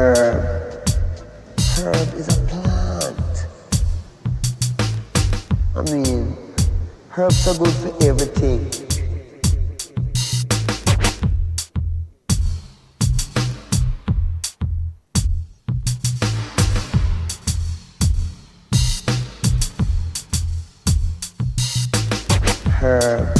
Herb. Herb is a plant. I mean, herbs are good for everything. Herb.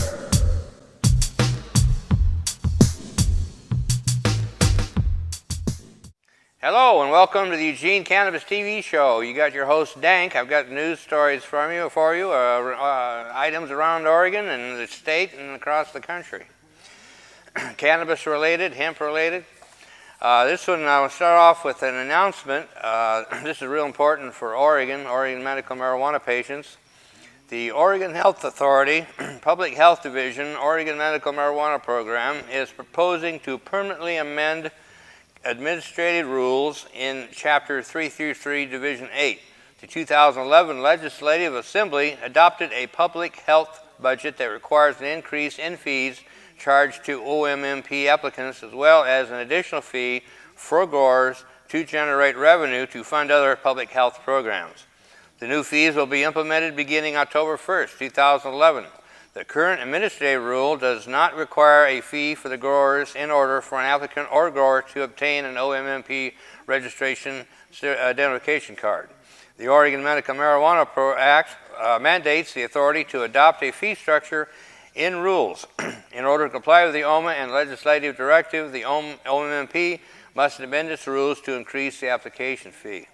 Hello and welcome to the Eugene Cannabis TV show. You got your host DanK. I've got news stories for you, items around Oregon and the state and across the country. Cannabis related, hemp related. This one I will start off with an announcement. This is real important for Oregon medical marijuana patients. The Oregon Health Authority, Public Health Division, Oregon Medical Marijuana Program is proposing to permanently amend administrative rules in Chapter 333, Division 8. The 2011 Legislative Assembly adopted a public health budget that requires an increase in fees charged to OMMP applicants, as well as an additional fee for growers to generate revenue to fund other public health programs. The new fees will be implemented beginning October 1st, 2011. The current administrative rule does not require a fee for the growers in order for an applicant or grower to obtain an OMMP registration identification card. The Oregon Medical Marijuana Act mandates the authority to adopt a fee structure in rules. In order to comply with the OMA and legislative directive, the OMMP must amend its rules to increase the application fee.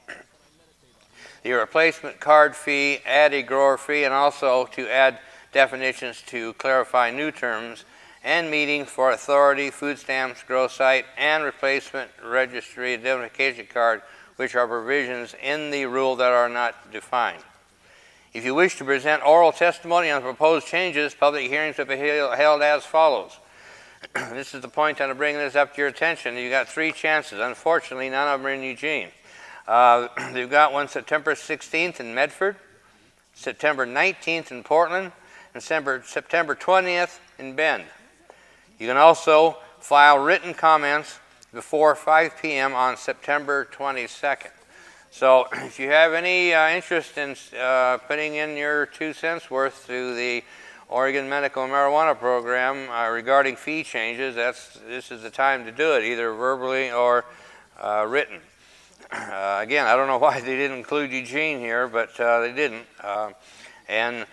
The replacement card fee, add a grower fee, and also to add definitions to clarify new terms and meetings for authority, food stamps, grow site, and replacement registry identification card, which are provisions in the rule that are not defined. If you wish to present oral testimony on proposed changes, public hearings will be held as follows. This is the point I'm bringing this up to your attention. You've got 3 chances. Unfortunately, none of them are in Eugene. They've got one September 16th in Medford, September 19th in Portland, and September 20th in Bend. You can also file written comments before 5 p.m. on September 22nd. So if you have any interest in putting in your 2 cents worth to the Oregon Medical Marijuana Program regarding fee changes, this is the time to do it, either verbally or written. Again, I don't know why they didn't include Eugene here, but they didn't. And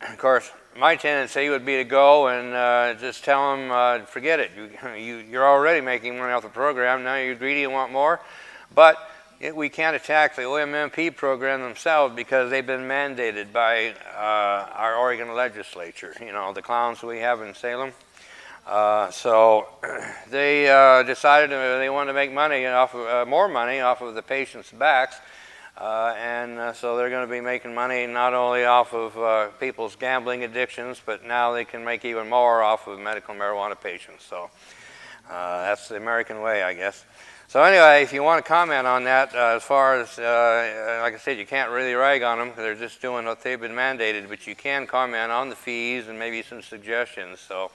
of course, my tendency would be to go and just tell them, forget it. You're already making money off the program. Now you're greedy and want more. But we can't attack the OMMP program themselves because they've been mandated by our Oregon legislature. You know, the clowns we have in Salem. So they decided they wanted to make money more money off of the patients' backs. So they're going to be making money not only off of people's gambling addictions, but now they can make even more off of medical marijuana patients. So that's the American way, I guess. So anyway, if you want to comment on that, as far as, like I said, you can't really rag on them because they're just doing what they've been mandated, but you can comment on the fees and maybe some suggestions. So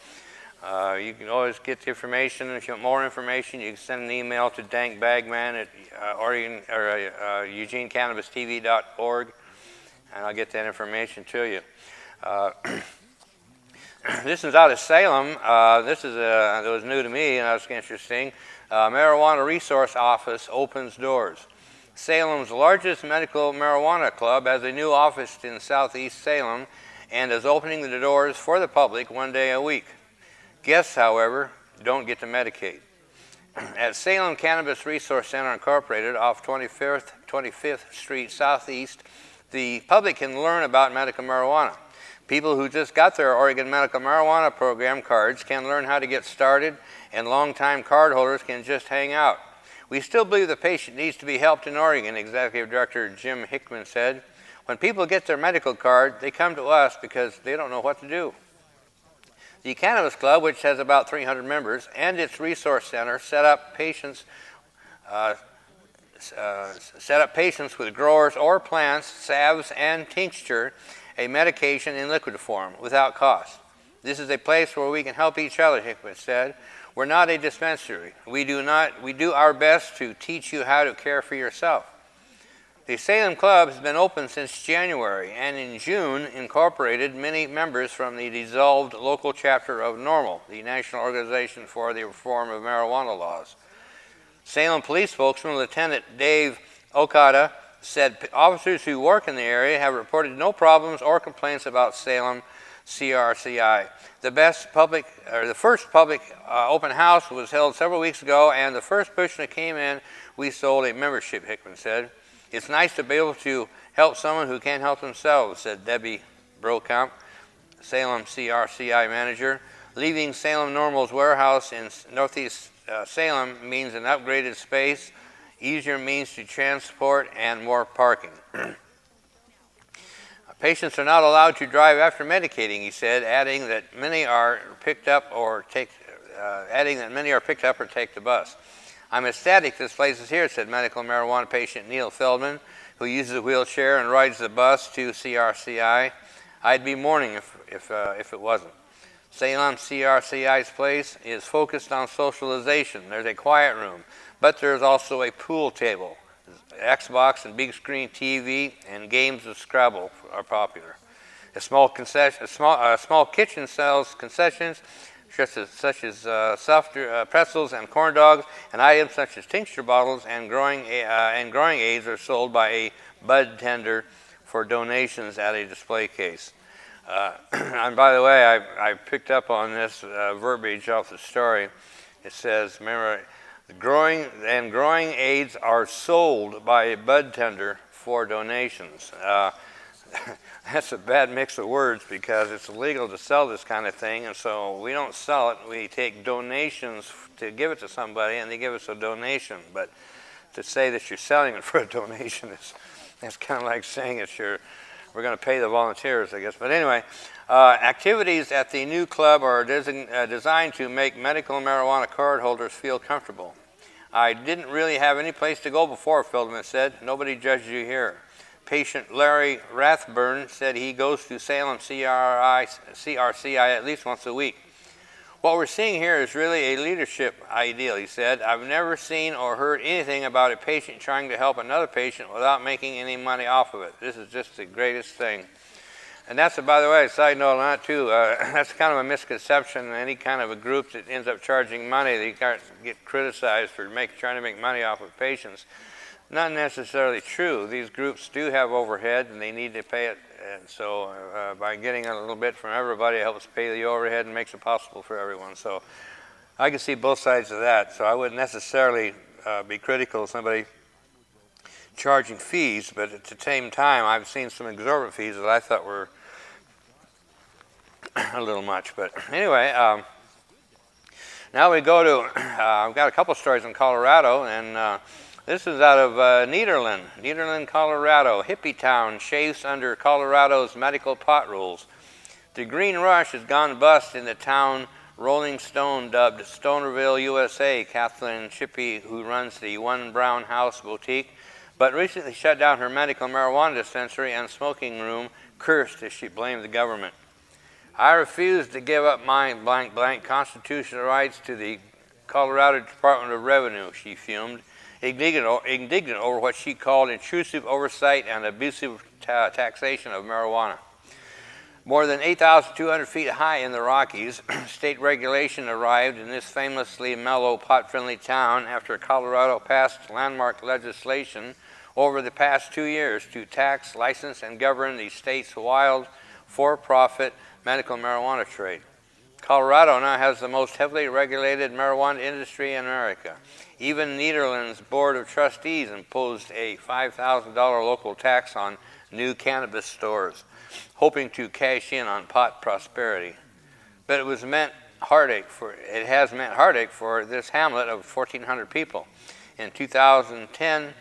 you can always get the information. If you want more information, you can send an email to dankbagman at eugenecannabistv.org, and I'll get that information to you. This is out of Salem. This is that was new to me, and that was interesting. Marijuana Resource Office opens doors. Salem's largest medical marijuana club has a new office in Southeast Salem and is opening the doors for the public 1 day a week. Guests, however, don't get to medicate. At Salem Cannabis Resource Center Incorporated off 25th Street Southeast, the public can learn about medical marijuana. People who just got their Oregon Medical Marijuana Program cards can learn how to get started, and longtime card holders can just hang out. We still believe the patient needs to be helped in Oregon, Executive Director Jim Hickman said. When people get their medical card, they come to us because they don't know what to do. The Cannabis Club, which has about 300 members, and its resource center set up patients with growers or plants, salves, and tincture, a medication in liquid form, without cost. This is a place where we can help each other, Hickman said. We're not a dispensary. We do our best to teach you how to care for yourself. The Salem Club has been open since January, and in June incorporated many members from the dissolved local chapter of NORML, the National Organization for the Reform of Marijuana Laws. Salem Police spokesman Lieutenant Dave Okada said officers who work in the area have reported no problems or complaints about Salem CRCI. The first public open house was held several weeks ago, and the first person that came in, we sold a membership, Hickman said. It's nice to be able to help someone who can't help themselves, said Debbie Brokamp, Salem CRCI manager. Leaving Salem NORML's warehouse in northeast Salem means an upgraded space, easier means to transport, and more parking. Patients are not allowed to drive after medicating, he said, adding that many are picked up or take the bus. I'm ecstatic this place is here, said medical marijuana patient Neil Feldman, who uses a wheelchair and rides the bus to CRCI. I'd be mourning if it wasn't. Salem CRCI's place is focused on socialization. There's a quiet room, but there's also a pool table. Xbox and big screen TV and games of Scrabble are popular. A small kitchen sells concessions such as soft pretzels and corn dogs, and items such as tincture bottles and growing aids are sold by a bud tender for donations at a display case. And by the way, I picked up on this verbiage off the story. It says, remember, growing aids are sold by a bud tender for donations. That's a bad mix of words because it's illegal to sell this kind of thing, and so we don't sell it. We take donations to give it to somebody, and they give us a donation. But to say that you're selling it for a donation that's kind of like saying we're going to pay the volunteers, I guess. But anyway, activities at the new club are designed to make medical marijuana card holders feel comfortable. I didn't really have any place to go before, Feldman said. Nobody judged you here. Patient Larry Rathburn said he goes to Salem CRCI at least once a week. What we're seeing here is really a leadership ideal, he said. I've never seen or heard anything about a patient trying to help another patient without making any money off of it. This is just the greatest thing. And that's, by the way, a side note on that too, that's kind of a misconception. Any kind of a group that ends up charging money, they get criticized for trying to make money off of patients. Not necessarily true. These groups do have overhead and they need to pay it. And so by getting a little bit from everybody, it helps pay the overhead and makes it possible for everyone. So I can see both sides of that. So I wouldn't necessarily be critical of somebody charging fees, but at the same time, I've seen some exorbitant fees that I thought were a little much. But anyway, now we go to, I've got a couple stories in Colorado, and this is out of Nederland, Colorado. Hippie town chafes under Colorado's medical pot rules. The green rush has gone bust in the town Rolling Stone dubbed Stonerville, USA. Kathleen Shippey, who runs the One Brown House boutique, but recently shut down her medical marijuana dispensary and smoking room, cursed as she blamed the government. I refuse to give up my blank blank constitutional rights to the Colorado Department of Revenue, she fumed, indignant over what she called intrusive oversight and abusive taxation of marijuana. More than 8,200 feet high in the Rockies, state regulation arrived in this famously mellow, pot-friendly town after Colorado passed landmark legislation over the past 2 years to tax, license, and govern the state's wild, for-profit medical marijuana trade. Colorado now has the most heavily regulated marijuana industry in America. Even Nederland's Board of Trustees imposed a $5,000 local tax on new cannabis stores, hoping to cash in on pot prosperity. But it has meant heartache for this hamlet of 1,400 people. In 2010,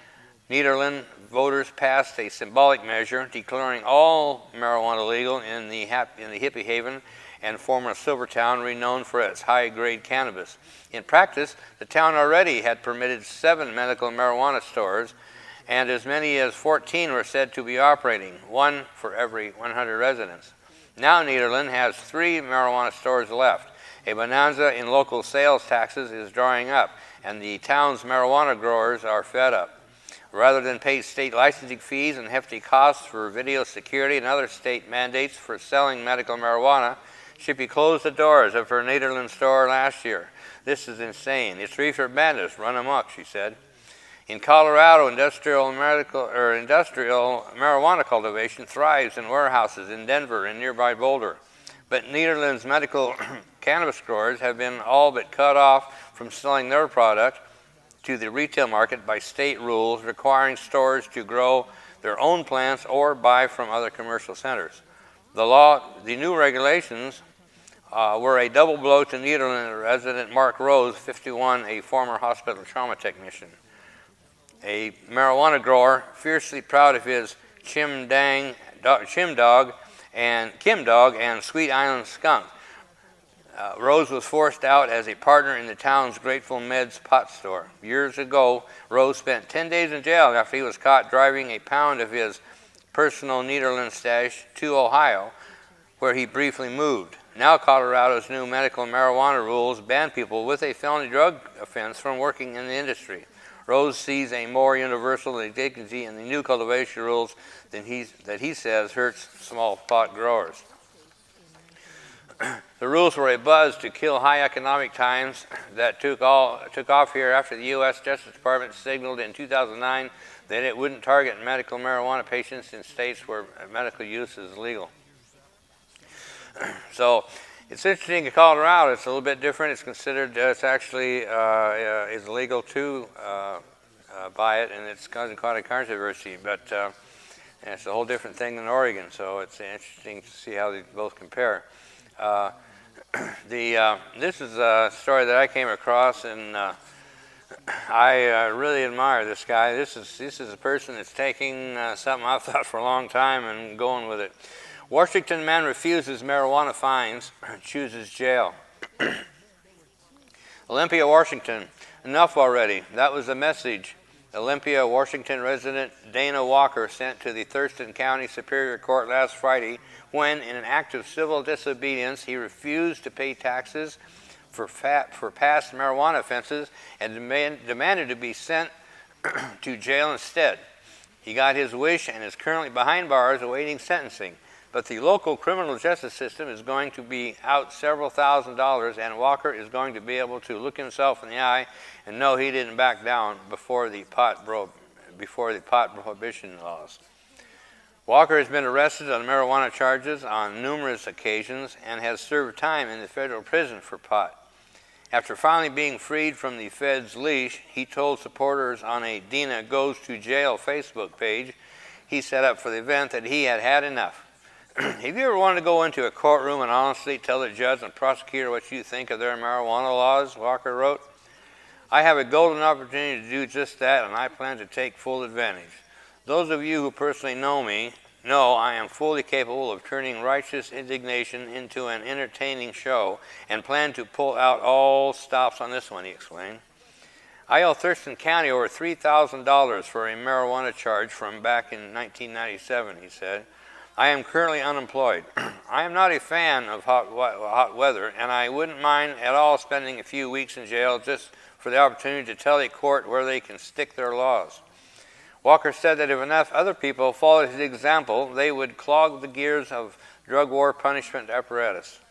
Nederland voters passed a symbolic measure declaring all marijuana legal in the hippie haven and former Silvertown, renowned for its high-grade cannabis. In practice, the town already had permitted 7 medical marijuana stores, and as many as 14 were said to be operating, 1 for every 100 residents. Now Nederland has 3 marijuana stores left, A bonanza in local sales taxes is drawing up, and the town's marijuana growers are fed up. Rather than pay state licensing fees and hefty costs for video security and other state mandates for selling medical marijuana, Shippey closed the doors of her Nederland store last year. This is insane. It's reefer madness, run amok, she said. In Colorado, industrial marijuana cultivation thrives in warehouses in Denver and nearby Boulder. But Nederland's medical cannabis growers have been all but cut off from selling their product to the retail market by state rules requiring stores to grow their own plants or buy from other commercial centers. The new regulations were a double blow to Nederland resident Mark Rose, 51, a former hospital trauma technician. A marijuana grower, fiercely proud of his Kim Dog and Sweet Island skunk. Rose was forced out as a partner in the town's Grateful Meds pot store. Years ago, Rose spent 10 days in jail after he was caught driving a pound of his personal Nederland stash to Ohio, where he briefly moved. Now Colorado's new medical marijuana rules ban people with a felony drug offense from working in the industry. Rose sees a more universal dignity in the new cultivation rules that he says hurts small pot growers. The rules were a buzz to kill high economic times that took off here after the U.S. Justice Department signaled in 2009 that it wouldn't target medical marijuana patients in states where medical use is legal. So it's interesting in Colorado, it's a little bit different. It's considered, it's actually is legal to buy it, and it's causing quite a controversy, but it's a whole different thing than Oregon, so it's interesting to see how they both compare. This is a story that I came across, and I really admire this guy. This is a person that's taking something I've thought for a long time and going with it. Washington man refuses marijuana fines, chooses jail. Olympia, Washington. Enough already. That was the message Olympia, Washington resident Dana Walker sent to the Thurston County Superior Court last Friday when, in an act of civil disobedience, he refused to pay taxes for past marijuana offenses and demanded to be sent to jail instead. He got his wish and is currently behind bars awaiting sentencing. But the local criminal justice system is going to be out several $1,000s, and Walker is going to be able to look himself in the eye and know he didn't back down before the pot prohibition laws. Walker has been arrested on marijuana charges on numerous occasions and has served time in the federal prison for pot. After finally being freed from the Fed's leash, he told supporters on a Dina Goes to Jail Facebook page he set up for the event that he had had enough. Have you ever wanted to go into a courtroom and honestly tell the judge and prosecutor what you think of their marijuana laws? Walker wrote. I have a golden opportunity to do just that, and I plan to take full advantage. Those of you who personally know me know I am fully capable of turning righteous indignation into an entertaining show and plan to pull out all stops on this one, he explained. I owe Thurston County over $3,000 for a marijuana charge from back in 1997, he said. I am currently unemployed. I am not a fan of hot weather, and I wouldn't mind at all spending a few weeks in jail just for the opportunity to tell a court where they can stick their laws. Walker said that if enough other people followed his example, they would clog the gears of drug war punishment apparatus.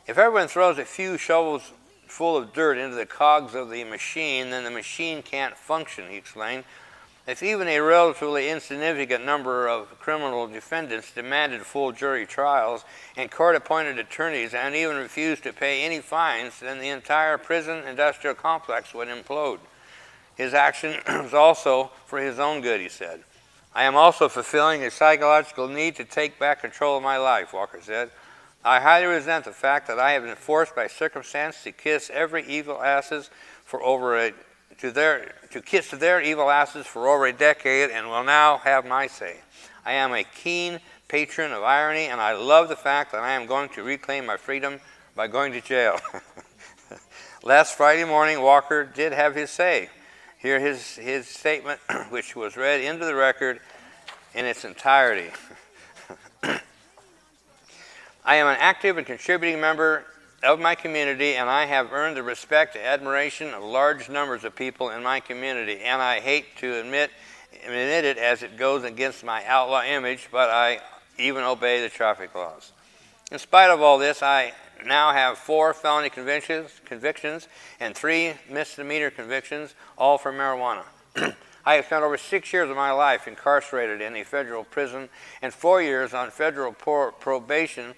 If everyone throws a few shovels full of dirt into the cogs of the machine, then the machine can't function, he explained. If even a relatively insignificant number of criminal defendants demanded full jury trials and court-appointed attorneys and even refused to pay any fines, then the entire prison industrial complex would implode. His action was also for his own good, he said. I am also fulfilling a psychological need to take back control of my life, Walker said. I highly resent the fact that I have been forced by circumstance to kiss every evil asses for over a their evil asses for over a decade and will now have my say. I am a keen patron of irony, and I love the fact that I am going to reclaim my freedom by going to jail. Last Friday morning, Walker did have his say. Hear his statement, which was read into the record in its entirety. I am an active and contributing member of my community, and I have earned the respect and admiration of large numbers of people in my community, and I hate to admit it as it goes against my outlaw image, but I even obey the traffic laws. In spite of all this, I now have 4 felony convictions and 3 misdemeanor convictions, all for marijuana. I have spent over 6 years of my life incarcerated in a federal prison and 4 years on federal probation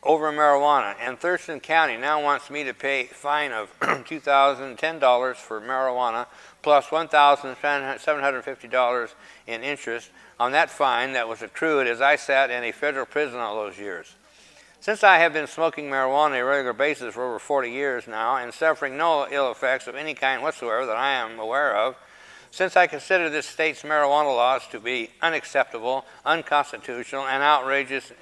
over marijuana, and Thurston County now wants me to pay a fine of $2,010 for marijuana plus $1,750 in interest on that fine that was accrued as I sat in a federal prison all those years. Since I have been smoking marijuana on a regular basis for over 40 years now and suffering no ill effects of any kind whatsoever that I am aware of, since I consider this state's marijuana laws to be unacceptable, unconstitutional, and outrageous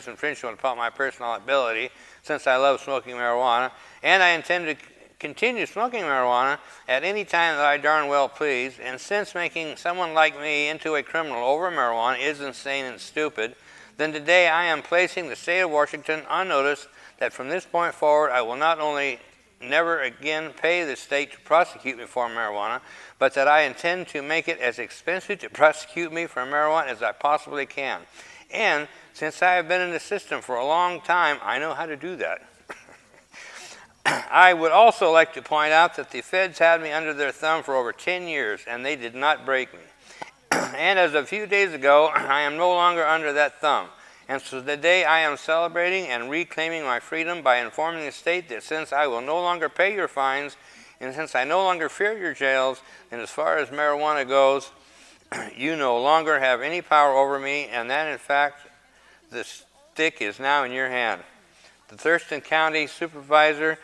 infringement upon my personal liability, since I love smoking marijuana, and I intend to continue smoking marijuana at any time that I darn well please, and since making someone like me into a criminal over marijuana is insane and stupid, then today I am placing the state of Washington on notice that from this point forward I will not only never again pay the state to prosecute me for marijuana, but that I intend to make it as expensive to prosecute me for marijuana as I possibly can. And since I have been in the system for a long time, I know how to do that. I would also like to point out that the feds had me under their thumb for over 10 years, and they did not break me. And as of a few days ago, I am no longer under that thumb. And so today I am celebrating and reclaiming my freedom by informing the state that since I will no longer pay your fines, and since I no longer fear your jails, and as far as marijuana goes, you no longer have any power over me, and that in fact the stick is now in your hand. The Thurston County Supervisor,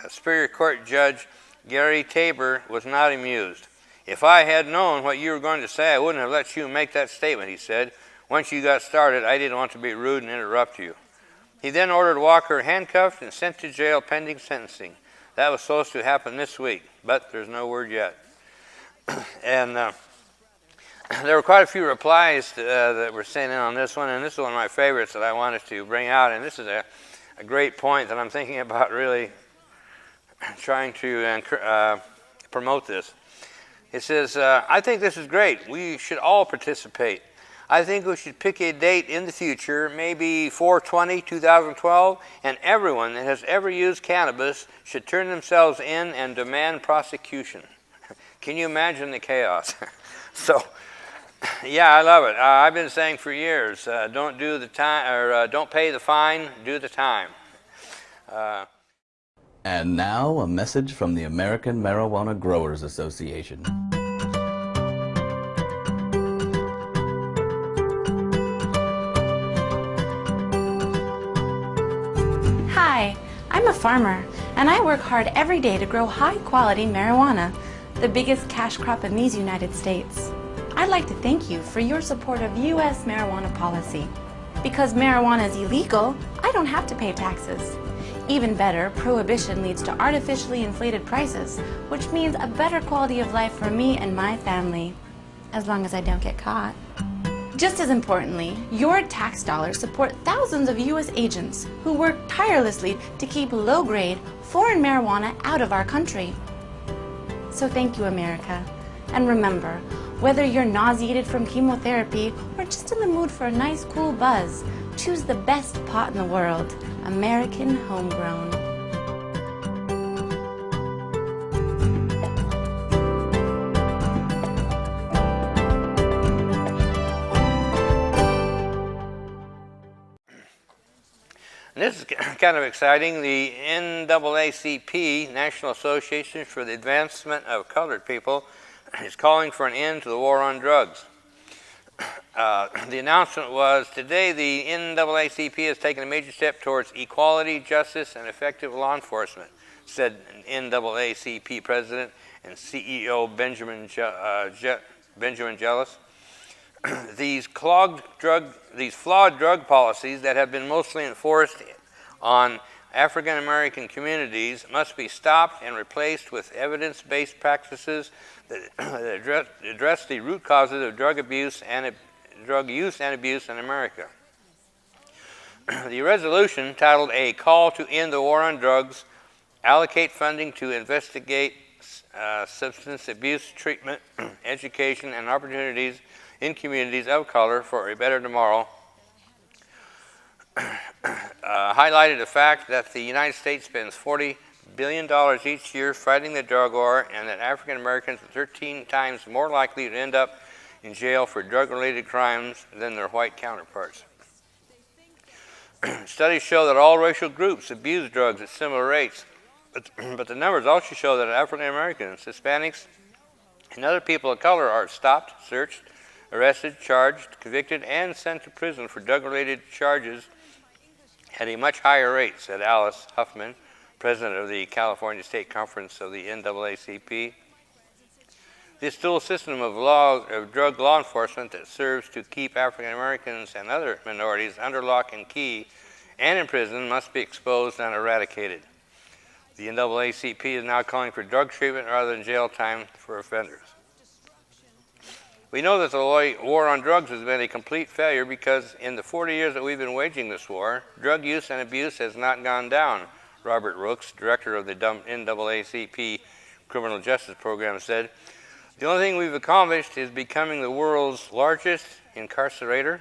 Superior Court Judge Gary Tabor was not amused. If I had known what you were going to say, I wouldn't have let you make that statement, he said. Once you got started, I didn't want to be rude and interrupt you. He then ordered Walker handcuffed and sent to jail pending sentencing. That was supposed to happen this week, but there's no word yet. And there were quite a few replies that were sent in on this one, and this is one of my favorites that I wanted to bring out, and this is a great point that I'm thinking about really trying to promote this. It says, I think this is great. We should all participate. I think we should pick a date in the future, maybe 4/20/2012, and everyone that has ever used cannabis should turn themselves in and demand prosecution. Can you imagine the chaos? So, yeah, I love it. I've been saying for years, don't do the time, or don't pay the fine, do the time. And now a message from the American Marijuana Growers Association. Hi, I'm a farmer, and I work hard every day to grow high-quality marijuana, the biggest cash crop in these United States. I'd like to thank you for your support of U.S. marijuana policy. Because marijuana is illegal, I don't have to pay taxes. Even better, prohibition leads to artificially inflated prices, which means a better quality of life for me and my family, as long as I don't get caught. Just as importantly, your tax dollars support thousands of U.S. agents who work tirelessly to keep low-grade, foreign marijuana out of our country. So thank you, America. And remember, whether you're nauseated from chemotherapy or just in the mood for a nice cool buzz, choose the best pot in the world, American homegrown. This is kind of exciting. The NAACP, National Association for the Advancement of Colored People, is calling for an end to the war on drugs. The announcement was, today the NAACP has taken a major step towards equality, justice, and effective law enforcement, said NAACP President and CEO Benjamin Jealous. These flawed drug policies that have been mostly enforced on African American communities must be stopped and replaced with evidence-based practices that address the root causes of drug use and abuse in America. The resolution, titled A Call to End the War on Drugs, allocate funding to investigate substance abuse treatment, education, and opportunities in communities of color for a better tomorrow, highlighted the fact that the United States spends $40 billion each year fighting the drug war, and that African Americans are 13 times more likely to end up in jail for drug-related crimes than their white counterparts. Studies show that all racial groups abuse drugs at similar rates, but the numbers also show that African Americans, Hispanics, and other people of color are stopped, searched, arrested, charged, convicted, and sent to prison for drug-related charges at a much higher rate, said Alice Huffman, president of the California State Conference of the NAACP. This dual system of drug law enforcement that serves to keep African Americans and other minorities under lock and key and in prison must be exposed and eradicated. The NAACP is now calling for drug treatment rather than jail time for offenders. We know that the war on drugs has been a complete failure because in the 40 years that we've been waging this war, drug use and abuse has not gone down, Robert Rooks, director of the NAACP Criminal Justice Program, said. The only thing we've accomplished is becoming the world's largest incarcerator,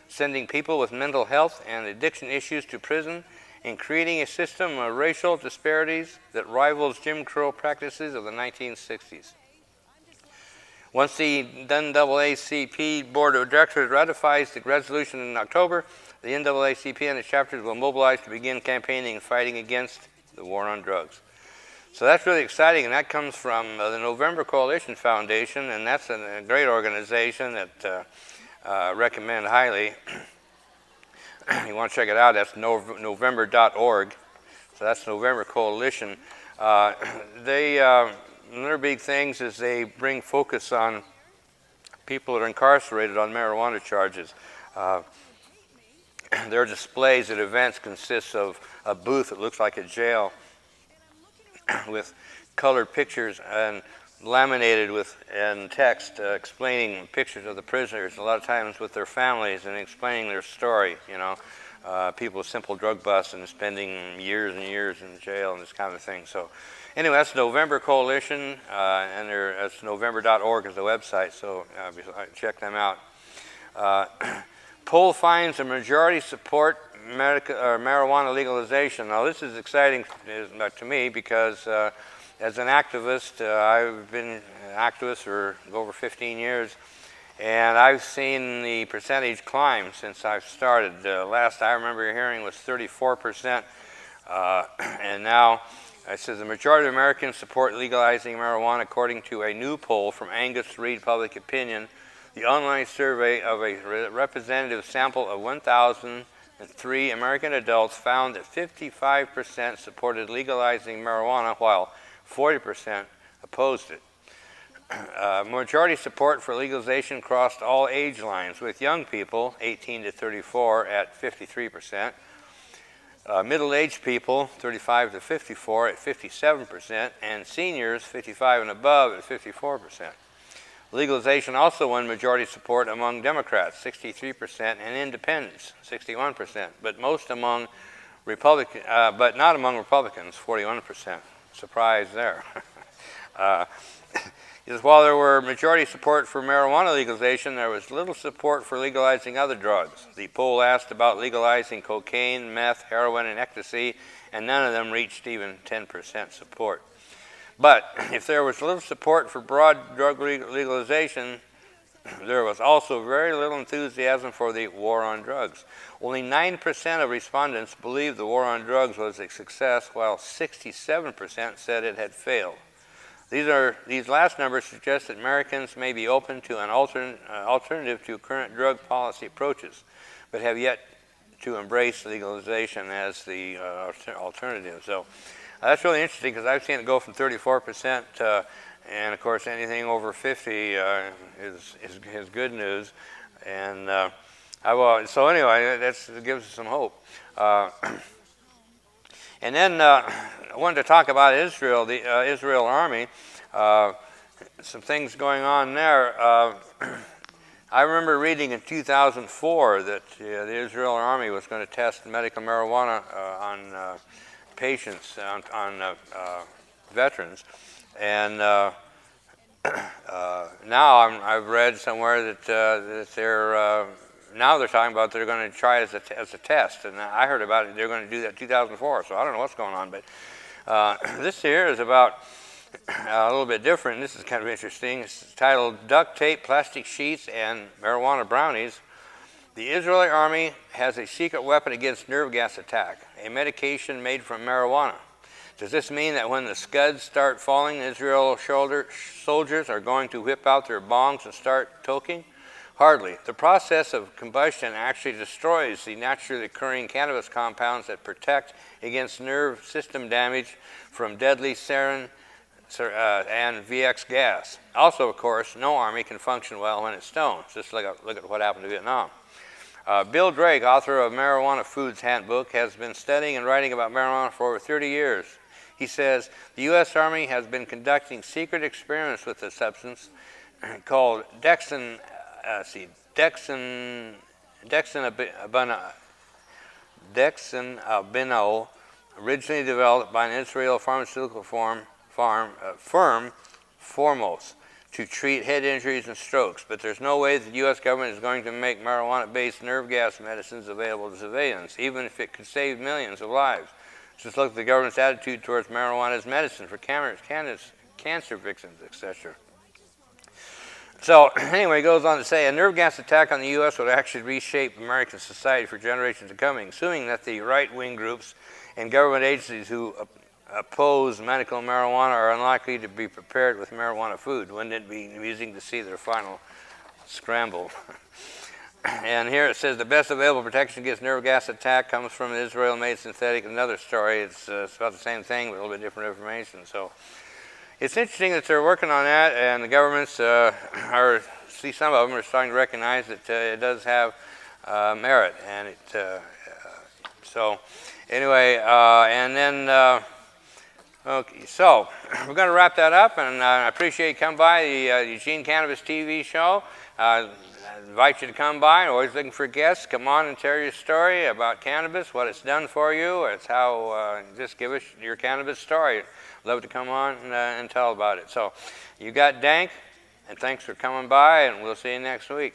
sending people with mental health and addiction issues to prison, and creating a system of racial disparities that rivals Jim Crow practices of the 1960s. Once the NAACP Board of Directors ratifies the resolution in October, the NAACP and its chapters will mobilize to begin campaigning and fighting against the war on drugs. So that's really exciting, and that comes from the November Coalition Foundation, and that's a great organization that I recommend highly. You want to check it out, that's november.org. So that's November Coalition. One of their big things is they bring focus on people that are incarcerated on marijuana charges. Their displays at events consist of a booth that looks like a jail with colored pictures and laminated and text explaining pictures of the prisoners, a lot of times with their families and explaining their story, people with simple drug busts and spending years and years in jail and this kind of thing. So anyway, that's November Coalition, and that's november.org is the website, so check them out. Poll finds a majority support marijuana legalization. Now this is exciting to me because as an activist, I've been an activist for over 15 years, and I've seen the percentage climb since I've started. Last I remember hearing was 34%, and now it says the majority of Americans support legalizing marijuana according to a new poll from Angus Reid Public Opinion. The online survey of a representative sample of 1,003 American adults found that 55% supported legalizing marijuana while 40% opposed it. Majority support for legalization crossed all age lines, with young people, 18 to 34, at 53%. Middle-aged people, 35 to 54, at 57%, and seniors, 55 and above, at 54%. Legalization also won majority support among Democrats, 63%, and independents, 61%, but not among Republicans, 41%. Surprise there. While there were majority support for marijuana legalization, there was little support for legalizing other drugs. The poll asked about legalizing cocaine, meth, heroin, and ecstasy, and none of them reached even 10% support. But if there was little support for broad drug legalization, there was also very little enthusiasm for the war on drugs. Only 9% of respondents believed the war on drugs was a success, while 67% said it had failed. These last numbers suggest that Americans may be open to an alternative to current drug policy approaches, but have yet to embrace legalization as the alternative. So that's really interesting because I've seen it go from 34% and of course anything over 50 is good news. And so anyway, that gives us some hope. And then I wanted to talk about Israel, the Israel army. Some things going on there. I remember reading in 2004 that the Israel Army was going to test medical marijuana on patients, on veterans, and now I've read somewhere that, that now they're talking about they're going to try it as a test, and I heard about it. They're going to do that in 2004, so I don't know what's going on, but this here is about a little bit different. This is kind of interesting. It's titled "Duct Tape, Plastic Sheets, and Marijuana Brownies." The Israeli Army has a secret weapon against nerve gas attack, a medication made from marijuana. Does this mean that when the scuds start falling, Israel soldiers are going to whip out their bongs and start toking? Hardly. The process of combustion actually destroys the naturally occurring cannabis compounds that protect against nerve system damage from deadly sarin and VX gas. Also, of course, no army can function well when it's stoned. Just look at what happened to Vietnam. Bill Drake, author of Marijuana Foods Handbook, has been studying and writing about marijuana for over 30 years. He says the U.S. Army has been conducting secret experiments with the substance called dexamino, originally developed by an Israeli pharmaceutical firm, Foremost, to treat head injuries and strokes. But there's no way that the U.S. government is going to make marijuana-based nerve gas medicines available to civilians, even if it could save millions of lives. Just look at the government's attitude towards marijuana as medicine for cancer victims, etc. So anyway, it goes on to say, a nerve gas attack on the U.S. would actually reshape American society for generations to come, assuming that the right-wing groups and government agencies who oppose medical marijuana are unlikely to be prepared with marijuana food. Wouldn't it be amusing to see their final scramble? And here it says the best available protection against nerve gas attack comes from an Israel-made synthetic. Another story. It's about the same thing, but a little bit different information. So it's interesting that they're working on that, and the governments some of them are starting to recognize that it does have merit. And so anyway, and then. Okay, so we're going to wrap that up, and I appreciate you coming by the Eugene Cannabis TV show. I invite you to come by. I'm always looking for guests. Come on and tell your story about cannabis, what it's done for you. It's how, just give us your cannabis story. Love to come on and tell about it. So you got DanK, and thanks for coming by, and we'll see you next week.